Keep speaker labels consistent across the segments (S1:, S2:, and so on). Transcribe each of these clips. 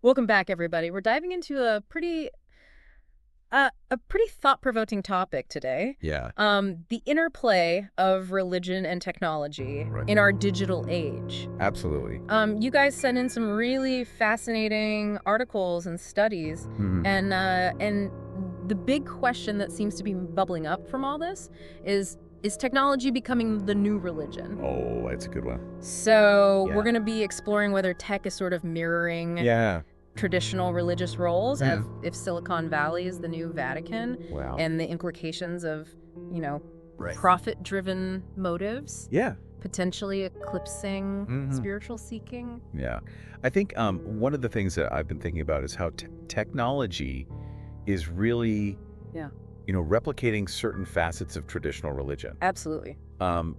S1: Welcome back, everybody. We're diving into a pretty thought-provoking topic today.
S2: Yeah.
S1: The interplay of religion and technology
S2: Right.
S1: in our digital age.
S2: Absolutely.
S1: You guys sent in some really fascinating articles and studies,
S2: Mhm.
S1: and the big question that seems to be bubbling up from all this is technology becoming the new religion?
S2: Oh, that's a good one.
S1: So we're
S2: Yeah.
S1: going to be exploring whether tech is sort of mirroring
S2: Yeah.
S1: traditional religious roles, as
S2: Yeah.
S1: if Silicon Valley is the new Vatican,
S2: Wow.
S1: and the implications of, you know,
S2: Right.
S1: profit-driven motives
S2: Yeah.
S1: potentially eclipsing
S2: Mhm.
S1: spiritual seeking.
S2: Yeah. I think one of the things that I've been thinking about is how technology is really,
S1: Yeah,
S2: replicating certain facets of traditional religion.
S1: absolutely.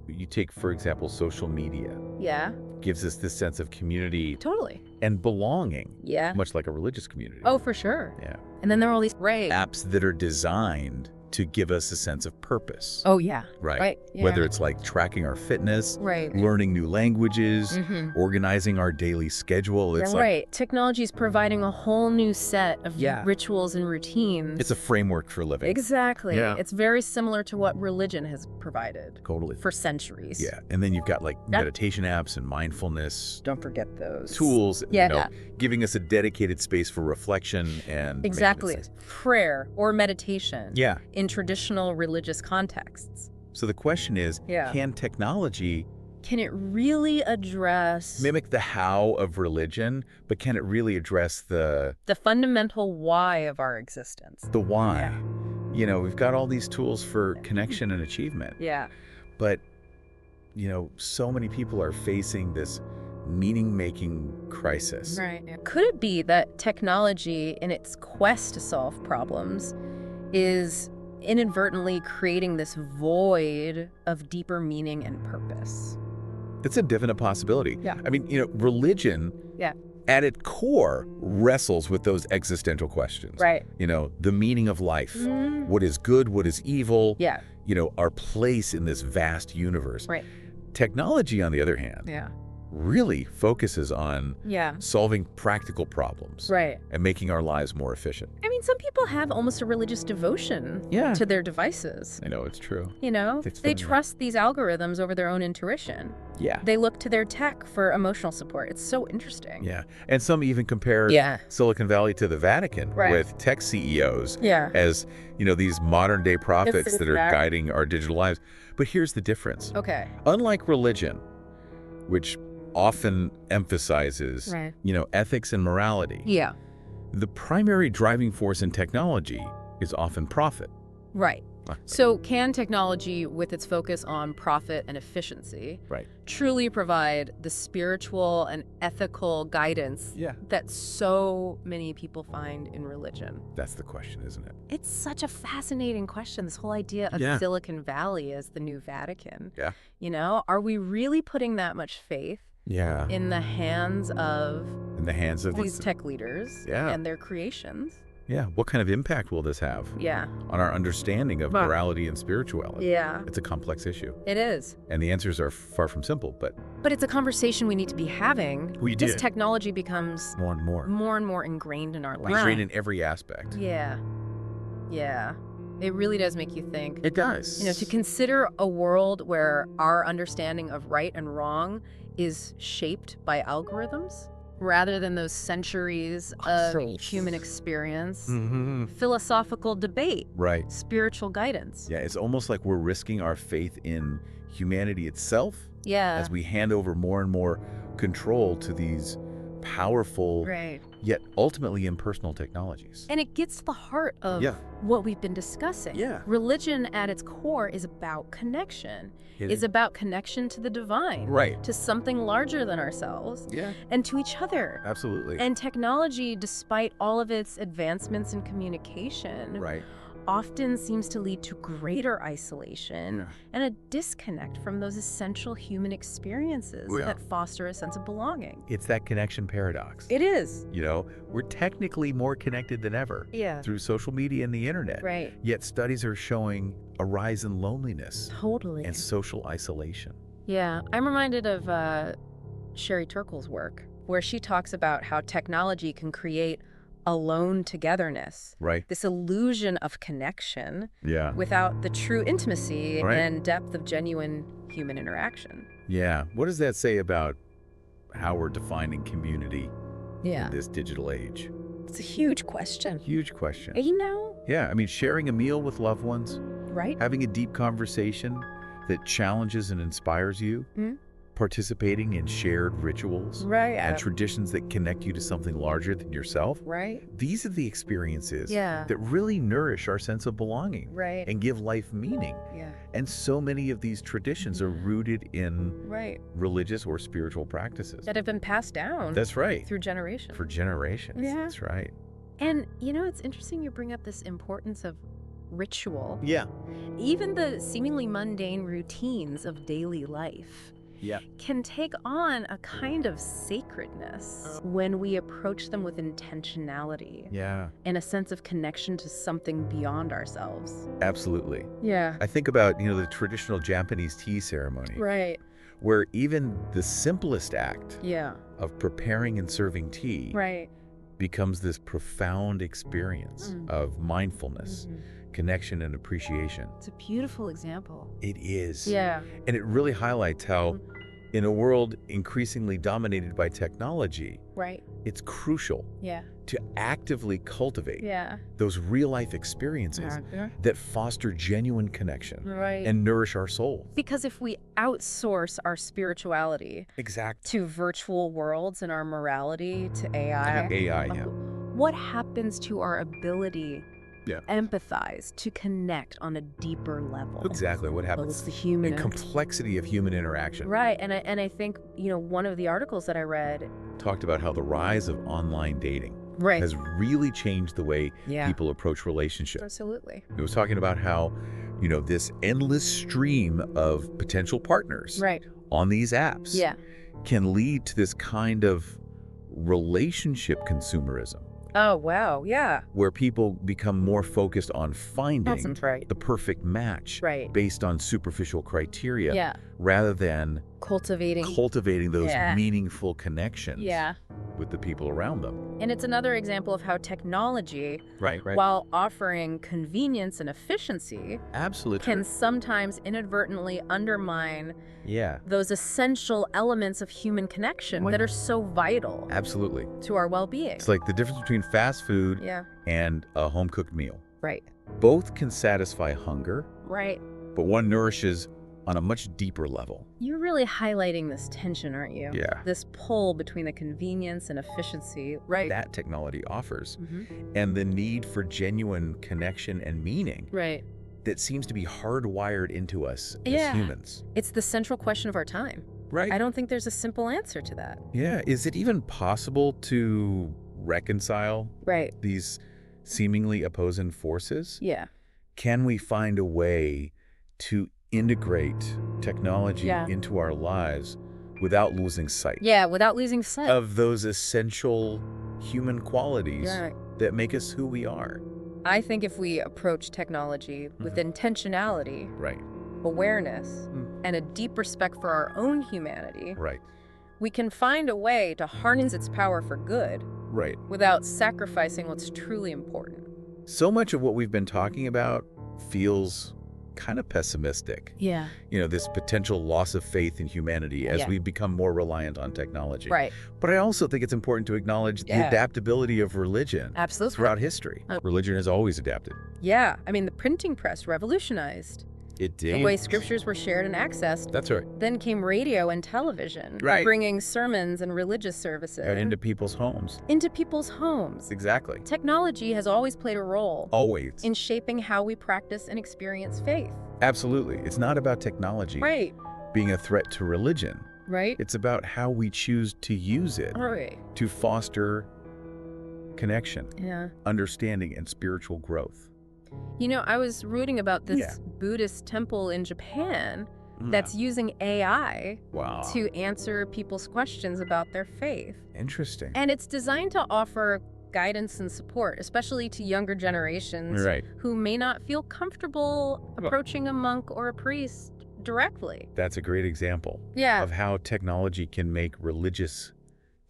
S2: You take, for example, social media
S1: Yeah,
S2: gives us this sense of community
S1: totally.
S2: and belonging,
S1: Yeah.
S2: much like a religious community.
S1: Oh, for sure.
S2: Yeah.
S1: And then there are all these
S2: Apps that are designed to give us a sense of purpose.
S1: Oh, yeah.
S2: Right.
S1: Right.
S2: Whether
S1: Yeah.
S2: it's like tracking our fitness,
S1: Right.
S2: learning new languages,
S1: Mm-hmm.
S2: organizing our daily schedule.
S1: Yeah,
S2: It's like,
S1: right. Technology is providing a whole new set of
S2: Yeah.
S1: rituals and routines.
S2: it's a framework for living.
S1: Exactly.
S2: Yeah.
S1: It's very similar to what religion has provided
S2: Totally.
S1: for centuries.
S2: Yeah. And then you've got like
S1: Yeah.
S2: meditation apps and mindfulness
S1: Don't forget those.
S2: tools,
S1: Yeah.
S2: giving us a dedicated space for reflection and
S1: Exactly.
S2: maintenance.
S1: Prayer or meditation
S2: Yeah.
S1: in traditional religious contexts.
S2: So the question is,
S1: Yeah.
S2: can technology
S1: Can it really address
S2: mimic the how of religion, but can it really address the
S1: the fundamental why of our existence?
S2: why? We've got all these tools for connection and achievement,
S1: Yeah.
S2: but so many people are facing this meaning-making crisis.
S1: Right. Could it be that technology, in its quest to solve problems, is inadvertently creating this void of deeper meaning and purpose?
S2: It's a definite possibility.
S1: Yeah.
S2: I mean, religion
S1: Yeah.
S2: at its core wrestles with those existential questions.
S1: Right.
S2: The meaning of life.
S1: Mm.
S2: What is good? What is evil?
S1: Yeah.
S2: Our place in this vast universe.
S1: Right.
S2: Technology, on the other hand,
S1: Yeah.
S2: really focuses on
S1: Yeah.
S2: solving practical problems
S1: Right.
S2: and making our lives more efficient.
S1: I mean, some people have almost a religious devotion
S2: Yeah.
S1: to their devices.
S2: I know, it's true. It's
S1: They
S2: the-
S1: trust these algorithms over their own intuition.
S2: Yeah.
S1: They look to their tech for emotional support. It's so interesting.
S2: Yeah. And some even compare
S1: Yeah.
S2: Silicon Valley to the Vatican
S1: Right.
S2: with tech CEOs
S1: Yeah.
S2: as, these modern day prophets that are
S1: exact-
S2: guiding our digital lives. But here's the difference.
S1: Okay.
S2: Unlike religion, which often emphasizes,
S1: Right.
S2: ethics and morality,
S1: Yeah.
S2: the primary driving force in technology is often profit.
S1: Right. So can technology, with its focus on profit and efficiency,
S2: Right.
S1: truly provide the spiritual and ethical guidance
S2: Yeah.
S1: that so many people find in religion?
S2: That's the question, isn't it?
S1: It's such a fascinating question, this whole idea of
S2: Yeah.
S1: Silicon Valley as the new Vatican.
S2: Yeah.
S1: Are we really putting that much faith
S2: Yeah.
S1: in the hands of
S2: In the hands of
S1: these tech leaders
S2: Yeah.
S1: and their creations?
S2: Yeah. What kind of impact will this have
S1: Yeah.
S2: on our understanding of
S1: Bah.
S2: morality and spirituality?
S1: Yeah,
S2: It's a complex issue,
S1: it is.
S2: and the answers are far from simple, but
S1: But it's a conversation we need to be having
S2: We
S1: as
S2: did.
S1: technology becomes
S2: more and more.
S1: more and more ingrained in our lives.
S2: Ingrained in every aspect.
S1: Yeah. Yeah. It really does make you think.
S2: It does.
S1: To consider a world where our understanding of right and wrong is shaped by algorithms rather than those centuries of human experience,
S2: Mhm.
S1: philosophical debate,
S2: Right.
S1: spiritual guidance.
S2: Yeah, it's almost like we're risking our faith in humanity itself
S1: Yeah.
S2: as we hand over more and more control to these powerful,
S1: Right.
S2: yet ultimately impersonal technologies.
S1: And it gets to the heart of
S2: Yeah.
S1: what we've been discussing.
S2: Yeah.
S1: Religion at its core is about connection. It's about connection to the divine.
S2: Right.
S1: To something larger than ourselves.
S2: Yeah,
S1: And to each other.
S2: absolutely.
S1: And technology, despite all of its advancements in communication,
S2: Right.
S1: often seems to lead to greater isolation
S2: Yeah.
S1: and a disconnect from those essential human experiences
S2: Yeah.
S1: that foster a sense of belonging.
S2: It's that connection paradox.
S1: It is.
S2: We're technically more connected than ever
S1: Yeah.
S2: through social media and the internet.
S1: Right.
S2: Yet studies are showing a rise in loneliness
S1: Totally.
S2: and social isolation.
S1: Yeah. I'm reminded of Sherry Turkle's work, where she talks about how technology can create alone togetherness,
S2: Right.
S1: this illusion of connection
S2: Yeah.
S1: without the true intimacy
S2: Right.
S1: and depth of genuine human interaction.
S2: Yeah. What does that say about how we're defining community
S1: Yeah.
S2: in this digital age?
S1: It's a huge question.
S2: Huge question.
S1: You know?
S2: Yeah, I mean, sharing a meal with loved ones,
S1: Right?
S2: having a deep conversation that challenges and inspires you,
S1: Mhm.
S2: participating in shared rituals
S1: Right.
S2: and traditions that connect you to something larger than yourself.
S1: Right?
S2: These are the experiences
S1: Yeah.
S2: that really nourish our sense of belonging
S1: Right.
S2: and give life meaning.
S1: Yeah.
S2: And so many of these traditions are rooted in
S1: Right.
S2: religious or spiritual practices.
S1: That have been passed down
S2: That's right.
S1: through generations.
S2: For generations.
S1: Yeah.
S2: That's right.
S1: And, it's interesting you bring up this importance of ritual.
S2: Yeah.
S1: Even the seemingly mundane routines of daily life
S2: Yeah.
S1: can take on a kind of sacredness when we approach them with intentionality
S2: Yeah.
S1: and a sense of connection to something beyond ourselves.
S2: Absolutely.
S1: Yeah.
S2: I think about, the traditional Japanese tea ceremony,
S1: Right.
S2: where even the simplest act
S1: Yeah.
S2: of preparing and serving tea
S1: Right.
S2: becomes this profound experience of mindfulness,
S1: Mhm.
S2: connection, and appreciation.
S1: It's a beautiful example.
S2: It is.
S1: Yeah.
S2: And it really highlights how, in a world increasingly dominated by technology,
S1: Right.
S2: it's crucial
S1: Yeah.
S2: to actively cultivate
S1: Yeah.
S2: those real-life experiences that foster genuine connection
S1: Right.
S2: and nourish our soul.
S1: Because if we outsource our spirituality
S2: Exactly.
S1: to virtual worlds and our morality to AI,
S2: AI, yeah.
S1: what happens to our ability
S2: Yeah.
S1: to empathize, to connect on a deeper level?
S2: Exactly what
S1: Well,
S2: happens.
S1: it's the human
S2: And complexity of human interaction.
S1: Right. And I think, one of the articles that I read.
S2: Talked about how the rise of online dating
S1: Right.
S2: has really changed the way
S1: Yeah.
S2: people approach relationships.
S1: Absolutely.
S2: It was talking about how, this endless stream of potential partners
S1: Right.
S2: on these apps
S1: Yeah.
S2: can lead to this kind of relationship consumerism,
S1: Oh, wow. Yeah.
S2: where people become more focused on finding
S1: Sounds right.
S2: the perfect match
S1: Right.
S2: based on superficial criteria
S1: Yeah.
S2: rather than
S1: Cultivating.
S2: cultivating those
S1: Yeah.
S2: meaningful connections
S1: Yeah.
S2: with the people around them.
S1: And it's another example of how technology,
S2: Right.
S1: while offering convenience and efficiency,
S2: Absolutely.
S1: can sometimes inadvertently undermine
S2: Yeah.
S1: those essential elements of human connection that are so vital
S2: Absolutely.
S1: to our well-being.
S2: It's like the difference between fast food
S1: Yeah.
S2: and a home-cooked meal.
S1: Right.
S2: Both can satisfy hunger,
S1: Right.
S2: but one nourishes on a much deeper level.
S1: You're really highlighting this tension, aren't you?
S2: Yeah.
S1: This pull between the convenience and efficiency. Right.
S2: That technology offers,
S1: Mhm.
S2: and the need for genuine connection and meaning
S1: Right.
S2: that seems to be hardwired into us as
S1: Yeah.
S2: humans.
S1: It's the central question of our time.
S2: Right.
S1: I don't think there's a simple answer to that.
S2: Yeah. Is it even possible to reconcile
S1: Right.
S2: these seemingly opposing forces?
S1: Yeah.
S2: Can we find a way to integrate technology
S1: Yeah.
S2: into our lives without losing sight
S1: Yeah, without losing sight.
S2: of those essential human qualities
S1: Yeah.
S2: that make us who we are?
S1: I think if we approach technology with intentionality,
S2: Right.
S1: awareness, and a deep respect for our own humanity,
S2: Right.
S1: we can find a way to harness its power for good
S2: Right.
S1: without sacrificing what's truly important.
S2: So much of what we've been talking about feels kind of pessimistic.
S1: Yeah.
S2: This potential loss of faith in humanity as
S1: Yeah.
S2: we become more reliant on technology.
S1: Right.
S2: But I also think it's important to acknowledge the
S1: Yeah.
S2: adaptability of religion
S1: Absolutely.
S2: throughout history. Religion has always adapted.
S1: Yeah. I mean, the printing press revolutionized
S2: It did.
S1: the way scriptures were shared and accessed.
S2: That's right.
S1: Then came radio and television,
S2: Right.
S1: bringing sermons and religious services
S2: Into people's homes.
S1: into people's homes.
S2: Exactly.
S1: Technology has always played a role
S2: Always.
S1: in shaping how we practice and experience faith.
S2: Absolutely. It's not about technology
S1: Right.
S2: being a threat to religion.
S1: Right?
S2: It's about how we choose to use it
S1: Right.
S2: to foster connection,
S1: Yeah.
S2: understanding, and spiritual growth.
S1: I was reading about this
S2: Yeah.
S1: Buddhist temple in Japan that's using AI
S2: Wow.
S1: to answer people's questions about their faith.
S2: Interesting.
S1: And it's designed to offer guidance and support, especially to younger generations
S2: Right.
S1: who may not feel comfortable approaching a monk or a priest directly.
S2: That's a great example
S1: Yeah.
S2: of how technology can make religious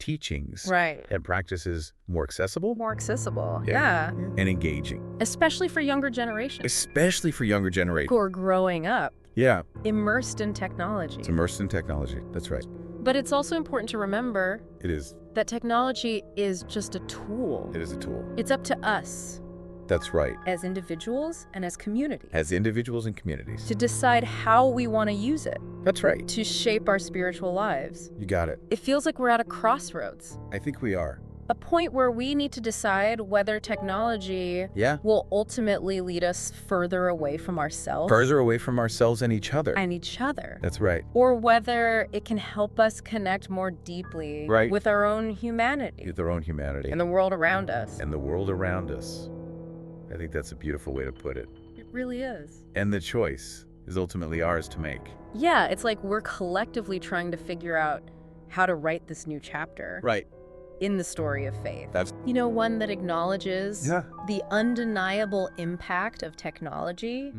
S2: teachings
S1: Right.
S2: and practices more accessible
S1: More accessible.
S2: Yeah.
S1: Yeah.
S2: and engaging,
S1: Especially for younger generations
S2: especially for younger
S1: who
S2: generations.
S1: are growing up
S2: Yeah,
S1: immersed in technology.
S2: it's immersed in technology. That's right.
S1: But it's also important to remember
S2: It is.
S1: that technology is just a tool.
S2: It is a tool.
S1: It's up to us
S2: That's right.
S1: as individuals and as communities
S2: As individuals and communities.
S1: to decide how we want to use it
S2: That's right.
S1: to shape our spiritual lives.
S2: You got it.
S1: It feels like we're at a crossroads,
S2: I think we are.
S1: a point where we need to decide whether technology
S2: Yeah.
S1: will ultimately lead us further away from ourselves
S2: Further away from ourselves and each other.
S1: and each other,
S2: That's right.
S1: or whether it can help us connect more deeply
S2: Right.
S1: with our own humanity
S2: With their own humanity.
S1: and the world around us.
S2: And the world around us. I think that's a beautiful way to put it.
S1: It really is.
S2: And the choice is ultimately ours to make.
S1: Yeah, it's like we're collectively trying to figure out how to write this new chapter
S2: Right.
S1: in the story of faith.
S2: That's
S1: One that acknowledges the undeniable impact of technology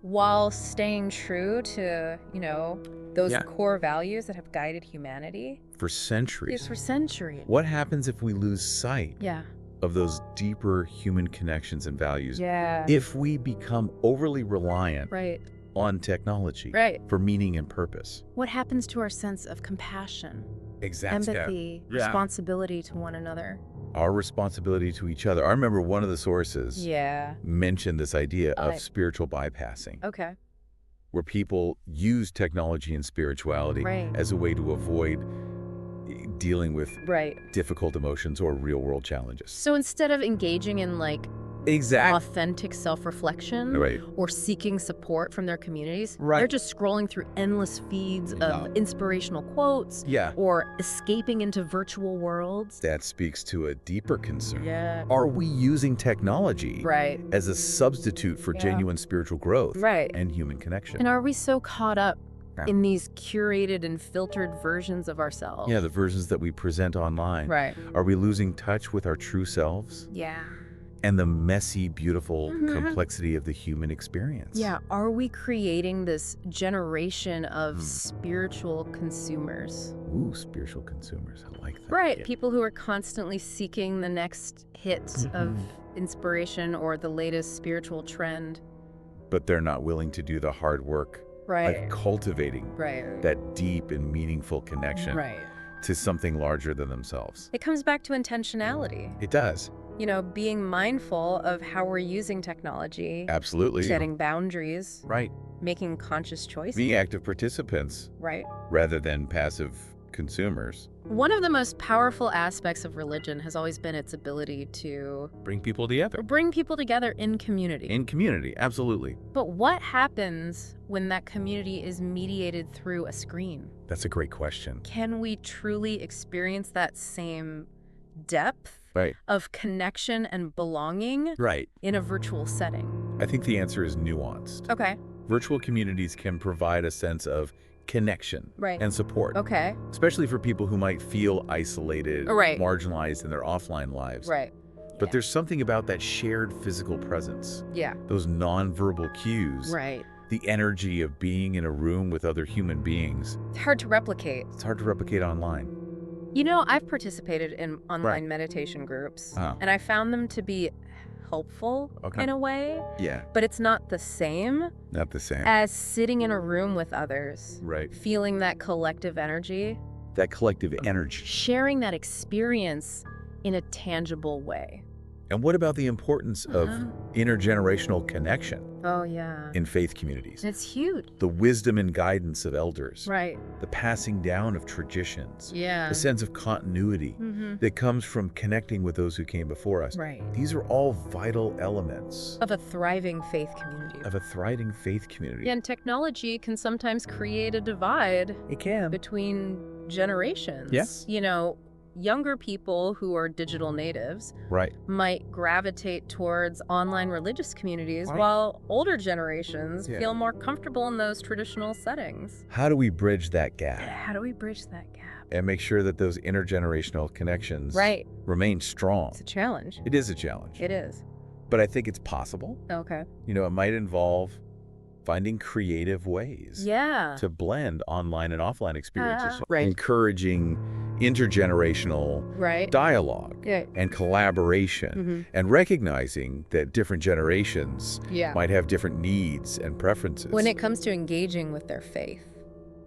S1: while staying true to, those
S2: Yeah.
S1: core values that have guided humanity.
S2: for centuries.
S1: It's for centuries.
S2: What happens if we lose sight
S1: Yeah.
S2: of those deeper human connections and values?
S1: Yeah.
S2: If we become overly reliant
S1: Right.
S2: on technology
S1: Right.
S2: for meaning and purpose.
S1: What happens to our sense of compassion,
S2: Exactly.
S1: empathy,
S2: Yeah.
S1: responsibility to one another?
S2: Our responsibility to each other. I remember one of the sources
S1: Yeah.
S2: mentioned this idea of
S1: I-
S2: spiritual bypassing,
S1: Okay.
S2: where people use technology and spirituality
S1: Right.
S2: as a way to avoid dealing with
S1: Right.
S2: difficult emotions or real-world challenges.
S1: So instead of engaging in authentic self-reflection
S2: Right.
S1: or seeking support from their communities,
S2: Right.
S1: they're just scrolling through endless feeds
S2: Yeah.
S1: of inspirational quotes
S2: Yeah.
S1: or escaping into virtual worlds.
S2: That speaks to a deeper concern.
S1: Yeah.
S2: Are we using technology
S1: Right.
S2: as a substitute for
S1: Yeah.
S2: genuine spiritual growth
S1: Right.
S2: and human connection?
S1: And are we so caught up
S2: Yeah.
S1: in these curated and filtered versions of ourselves?
S2: Yeah, the versions that we present online.
S1: Right.
S2: Are we losing touch with our true selves
S1: Yeah.
S2: and the messy, beautiful
S1: Mhm.
S2: complexity of the human experience?
S1: Yeah. Are we creating this generation of spiritual consumers?
S2: Ooh, spiritual consumers. I like that.
S1: Right.
S2: Yeah.
S1: People who are constantly seeking the next hit of inspiration or the latest spiritual trend.
S2: But they're not willing to do the hard work
S1: Right.
S2: of cultivating
S1: Right.
S2: that deep and meaningful connection
S1: Right.
S2: to something larger than themselves.
S1: It comes back to intentionality.
S2: It does.
S1: Being mindful of how we're using technology,
S2: Absolutely.
S1: setting boundaries,
S2: Right.
S1: making conscious choices.
S2: Being active participants
S1: Right.
S2: rather than passive consumers.
S1: One of the most powerful aspects of religion has always been its ability to
S2: Bring people together.
S1: bring people together in community.
S2: In community, absolutely.
S1: But what happens when that community is mediated through a screen?
S2: That's a great question.
S1: Can we truly experience that same depth
S2: Right.
S1: of connection and belonging
S2: Right.
S1: in a virtual setting?
S2: I think the answer is nuanced.
S1: Okay.
S2: Virtual communities can provide a sense of connection
S1: Right.
S2: and support,
S1: Okay.
S2: especially for people who might feel isolated,
S1: Right.
S2: marginalized in their offline lives.
S1: Right.
S2: But there's something about that shared physical presence,
S1: Yeah.
S2: those nonverbal cues,
S1: Right.
S2: the energy of being in a room with other human beings.
S1: It's hard to replicate.
S2: It's hard to replicate online.
S1: I've participated in online
S2: Right.
S1: meditation groups,
S2: Uh-huh.
S1: and I found them to be helpful
S2: Okay.
S1: in a way,
S2: Yeah,
S1: but it's not the same
S2: not the same.
S1: as sitting in a room with others,
S2: Right.
S1: feeling that collective energy,
S2: That collective energy.
S1: sharing that experience in a tangible way.
S2: And what about the importance of
S1: Uh-huh.
S2: intergenerational connection
S1: Oh, yeah.
S2: in faith communities?
S1: It's huge.
S2: The wisdom and guidance of elders,
S1: Right.
S2: the passing down of traditions,
S1: Yeah.
S2: the sense of continuity
S1: Mm-hmm.
S2: that comes from connecting with those who came before us.
S1: Right.
S2: These are all vital elements
S1: Of a thriving faith community.
S2: of a thriving faith community.
S1: And technology can sometimes create a divide
S2: It can.
S1: between generations.
S2: Yeah.
S1: Younger people who are digital natives
S2: Right.
S1: might gravitate towards online religious communities,
S2: Right.
S1: while older generations
S2: Yeah.
S1: feel more comfortable in those traditional settings.
S2: How do we bridge that gap
S1: How do we bridge that gap?
S2: and make sure that those intergenerational connections
S1: Right.
S2: remain strong?
S1: It's a challenge.
S2: It is a challenge,
S1: It is.
S2: but I think it's possible.
S1: Okay.
S2: It might involve finding creative ways
S1: Yeah.
S2: to blend online and offline experiences,
S1: Right.
S2: encouraging intergenerational
S1: Right.
S2: dialogue
S1: Yeah.
S2: and collaboration and recognizing that different generations
S1: Yeah.
S2: might have different needs and preferences
S1: When it comes to engaging with their faith.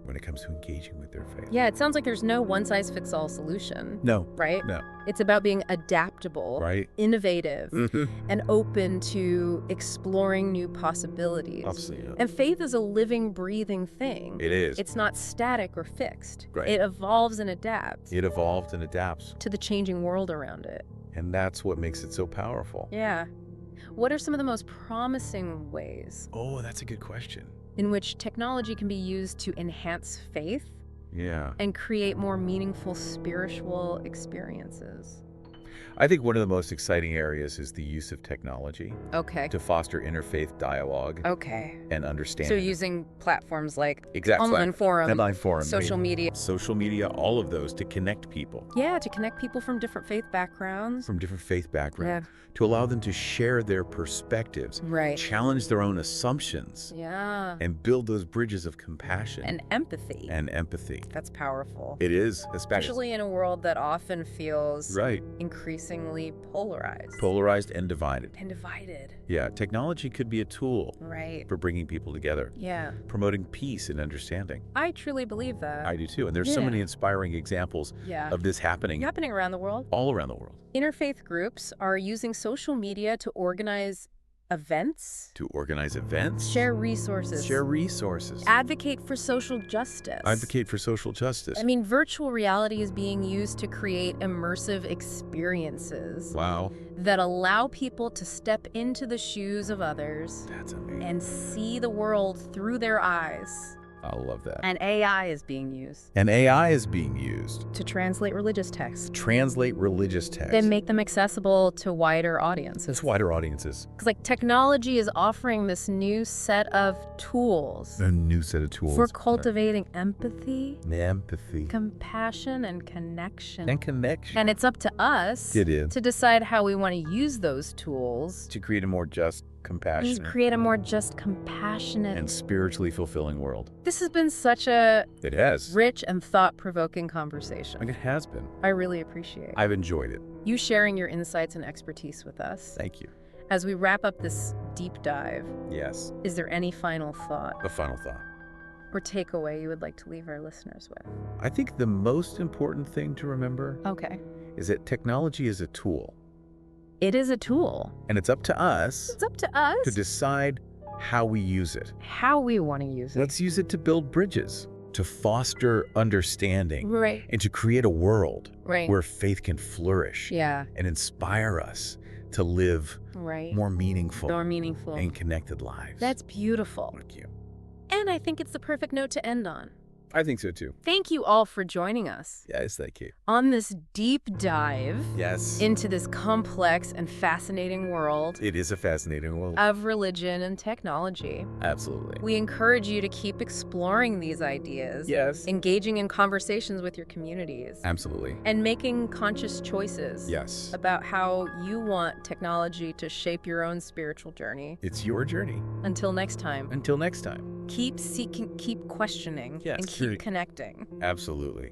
S2: when it comes to engaging with their faith.
S1: Yeah, it sounds like there's no one-size-fits-all solution.
S2: No.
S1: Right?
S2: No.
S1: It's about being adaptable,
S2: Right.
S1: innovative,
S2: Mm-hmm.
S1: and open to exploring new possibilities.
S2: Absolutely.
S1: And faith is a living, breathing thing.
S2: It is.
S1: It's not static or fixed.
S2: Right.
S1: It evolves and adapts
S2: It evolved and adapts.
S1: to the changing world around it.
S2: And that's what makes it so powerful.
S1: Yeah. What are some of the most promising ways
S2: Oh, that's a good question.
S1: in which technology can be used to enhance faith
S2: Yeah.
S1: and create more meaningful spiritual experiences?
S2: I think one of the most exciting areas is the use of technology
S1: Okay.
S2: to foster interfaith dialogue
S1: Okay.
S2: and
S1: So
S2: understanding.
S1: using platforms like
S2: Exactly.
S1: online forums,
S2: Online forum,
S1: social media.
S2: social media, all of those to connect people
S1: Yeah, to connect people from different faith backgrounds.
S2: from different faith backgrounds, to allow them to share their perspectives,
S1: Right.
S2: challenge their own assumptions,
S1: Yeah.
S2: and build those bridges of compassion
S1: And empathy.
S2: and empathy.
S1: That's powerful.
S2: It is,
S1: Especially in a world that often feels
S2: right,
S1: increasingly polarized
S2: polarized and divided.
S1: and divided.
S2: Yeah, technology could be a tool
S1: Right.
S2: for bringing people together,
S1: Yeah.
S2: promoting peace and understanding.
S1: I truly believe that.
S2: I do too, and there's so
S1: Yeah.
S2: many inspiring examples
S1: Yeah.
S2: of this happening
S1: Happening around the world.
S2: all around the world.
S1: Interfaith groups are using social media to organize events,
S2: To organize events,
S1: share resources,
S2: share resources,
S1: advocate for social justice.
S2: advocate for social justice.
S1: I mean, virtual reality is being used to create immersive experiences
S2: Wow,
S1: that allow people to step into the shoes of others
S2: that's amazing.
S1: and see the world through their eyes.
S2: I love that.
S1: And AI is being used
S2: And AI is being used
S1: to translate religious
S2: to
S1: texts,
S2: translate religious texts
S1: then make them accessible to wider audiences.
S2: to wider audiences.
S1: Because like technology is offering this new set of tools
S2: A new set of tools
S1: for cultivating empathy,
S2: empathy
S1: compassion, and connection.
S2: and connection.
S1: And it's up to us
S2: It is.
S1: to decide how we want to use those tools
S2: To create a more just,
S1: to
S2: compassionate,
S1: create a more just, compassionate.
S2: and spiritually fulfilling world.
S1: This has been such a
S2: It has.
S1: rich and thought-provoking conversation.
S2: Like it has been.
S1: I really appreciate
S2: I've enjoyed it.
S1: you sharing your insights and expertise with us.
S2: Thank you.
S1: As we wrap up this deep dive,
S2: Yes.
S1: is there any final thought
S2: A final thought.
S1: or takeaway you would like to leave our listeners with?
S2: I think the most important thing to remember
S1: Okay.
S2: is that technology is a tool,
S1: It is a tool.
S2: and it's up to us
S1: It's up to us
S2: to decide how we use it.
S1: how we want to use it.
S2: Let's use it to build bridges, to foster understanding,
S1: Right.
S2: and to create a world
S1: Right.
S2: where faith can flourish
S1: Yeah.
S2: and inspire us to live
S1: Right.
S2: more meaningful
S1: More meaningful.
S2: and connected lives.
S1: That's beautiful.
S2: Thank you.
S1: And I think it's the perfect note to end on.
S2: I think so too.
S1: Thank you all for joining us
S2: Yes, thank you.
S1: on this deep dive
S2: Yes.
S1: into this complex and fascinating world
S2: It is a fascinating world.
S1: of religion and technology.
S2: Absolutely.
S1: We encourage you to keep exploring these ideas,
S2: Yes.
S1: engaging in conversations with your communities,
S2: Absolutely.
S1: and making conscious choices
S2: Yes.
S1: about how you want technology to shape your own spiritual journey.
S2: It's your journey.
S1: Until next time,
S2: Until next time.
S1: keep seeking, keep questioning,
S2: Yes.
S1: and keep connecting.
S2: Absolutely.